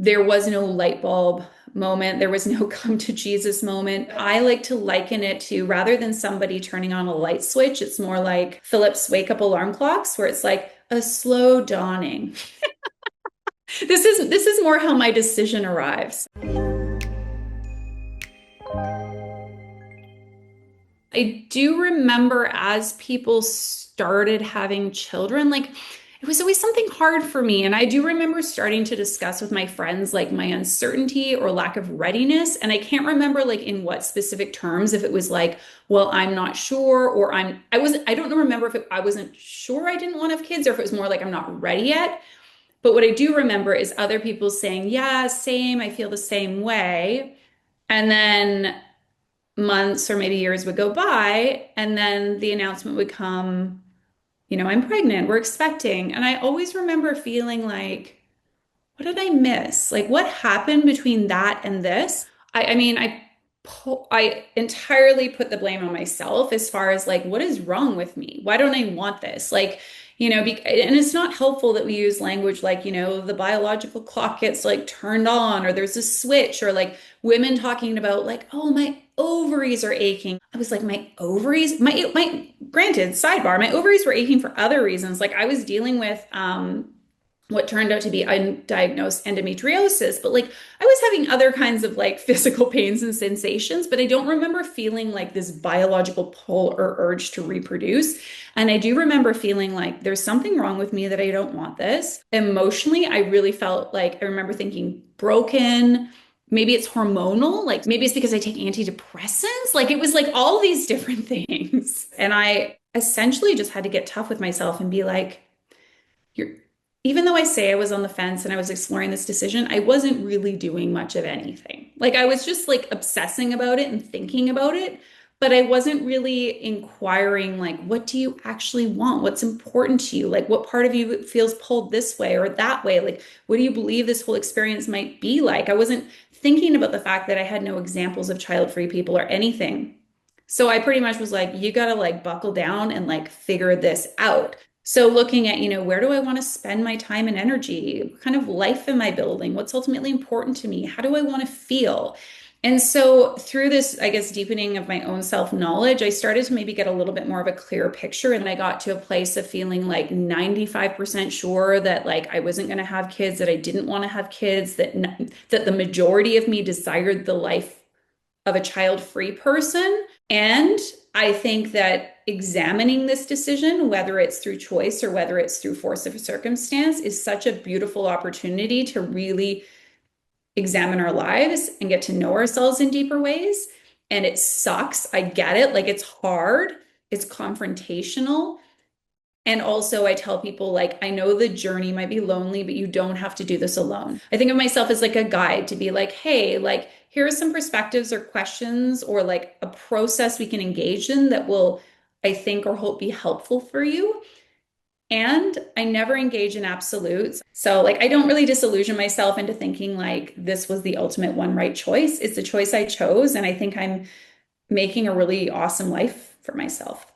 there was no light bulb moment. There was no come to Jesus moment. I like to liken it to rather than somebody turning on a light switch, it's more like Philip's wake up alarm clocks, where it's like a slow dawning. This is more how my decision arrives. I do remember as people started having children, like it was always something hard for me. And I do remember starting to discuss with my friends like my uncertainty or lack of readiness. And I can't remember like in what specific terms, if it was like, well, I'm not sure, or I don't remember if I wasn't sure I didn't want to have kids, or if it was more like I'm not ready yet. But what I do remember is other people saying, yeah, same, I feel the same way. And then months or maybe years would go by, and then the announcement would come, I'm pregnant, we're expecting. And I always remember feeling like, what did I miss? Like, what happened between that and this? I mean, I entirely put the blame on myself as far as like, what is wrong with me? Why don't I want this? Like, and it's not helpful that we use language like, the biological clock gets like turned on, or there's a switch, or like women talking about like, oh, my ovaries are aching. I was like, my ovaries, granted, sidebar, my ovaries were aching for other reasons. Like I was dealing with, what turned out to be undiagnosed endometriosis, but like I was having other kinds of like physical pains and sensations, but I don't remember feeling like this biological pull or urge to reproduce. And I do remember feeling like there's something wrong with me, that I don't want this. Emotionally, I really felt like I remember thinking broken. Maybe it's hormonal, like maybe it's because I take antidepressants. Like it was like all these different things. And I essentially just had to get tough with myself and be like, you're even though I say I was on the fence and I was exploring this decision, I wasn't really doing much of anything. Like I was just like obsessing about it and thinking about it, but I wasn't really inquiring like, what do you actually want? What's important to you? Like what part of you feels pulled this way or that way? Like what do you believe this whole experience might be like? I wasn't thinking about the fact that I had no examples of child-free people or anything. So I pretty much was like, you gotta like buckle down and like figure this out. So looking at, where do I want to spend my time and energy? What kind of life am I building? What's ultimately important to me? How do I want to feel? And so through this, I guess, deepening of my own self-knowledge, I started to maybe get a little bit more of a clear picture. And I got to a place of feeling like 95% sure that like I wasn't going to have kids, that I didn't want to have kids, that the majority of me desired the life of a child-free person. And I think that examining this decision, whether it's through choice or whether it's through force of circumstance, is such a beautiful opportunity to really examine our lives and get to know ourselves in deeper ways. And it sucks. I get it. Like it's hard, it's confrontational. And also, I tell people, like, I know the journey might be lonely, but you don't have to do this alone. I think of myself as like a guide to be like, hey, like, here are some perspectives or questions or like a process we can engage in that will, I think, or hope be helpful for you. And I never engage in absolutes. So, like, I don't really disillusion myself into thinking like this was the ultimate one right choice. It's the choice I chose. And I think I'm making a really awesome life for myself.